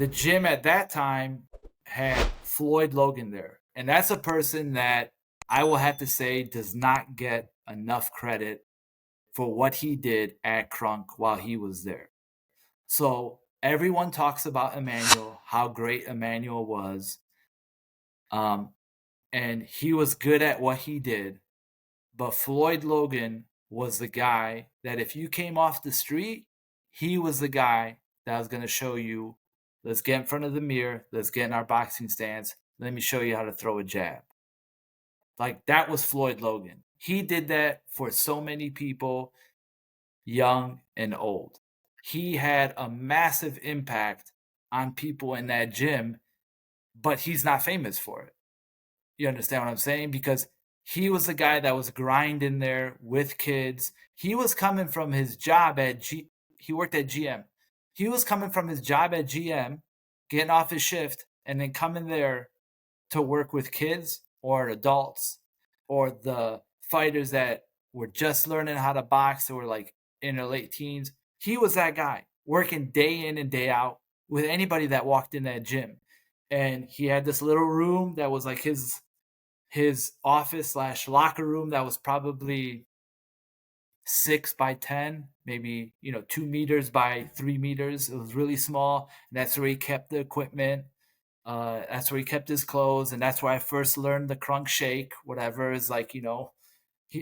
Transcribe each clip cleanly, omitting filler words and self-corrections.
the gym at that time had Floyd Logan there. And that's a person that I will have to say does not get enough credit for what he did at Kronk while he was there. So everyone talks about Emmanuel, how great Emmanuel was. Um, and he was good at what he did. But Floyd Logan was the guy that if you came off the street, he was the guy that was going to show you, let's get in front of the mirror, let's get in our boxing stance, let me show you how to throw a jab. Like, that was Floyd Logan. He did that for so many people, young and old. He had a massive impact on people in that gym, but he's not famous for it. You understand what I'm saying? Because he was the guy that was grinding there with kids. He was coming from his job at he worked at GM. He was coming from his job at GM, getting off his shift, and then coming there to work with kids or adults or the fighters that were just learning how to box or were like in their late teens. He was that guy working day in and day out with anybody that walked in that gym. And he had this little room that was like his office / locker room that was probably 6 by 10, maybe 2 meters by 3 meters. It was really small. And that's where he kept the equipment. That's where he kept his clothes, and that's where I first learned the Kronk shake. Whatever is like,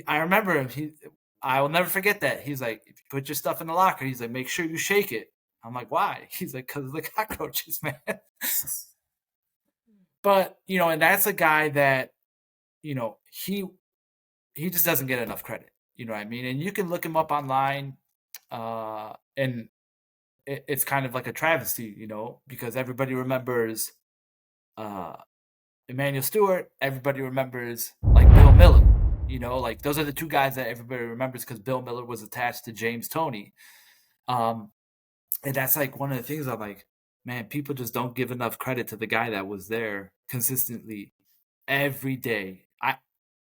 I remember him. I will never forget that. He's like, if you put your stuff in the locker, he's like, make sure you shake it. I'm like, why? He's like, because of the cockroaches, man. But and that's a guy that he just doesn't get enough credit. You know what I mean? And you can look him up online, and it's kind of like a travesty, because everybody remembers Emmanuel Stewart. Everybody remembers like Bill Miller. Like those are the two guys that everybody remembers because Bill Miller was attached to James Toney. And that's like one of the things I'm like, man, people just don't give enough credit to the guy that was there consistently every day.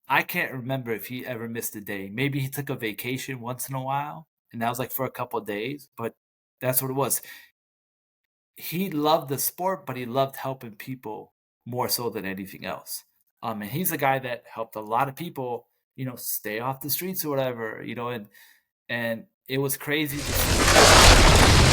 I can't remember if he ever missed a day. Maybe he took a vacation once in a while, and that was like for a couple of days, but that's what it was. He loved the sport, but he loved helping people more so than anything else. And he's a guy that helped a lot of people, stay off the streets or whatever, and it was crazy to see.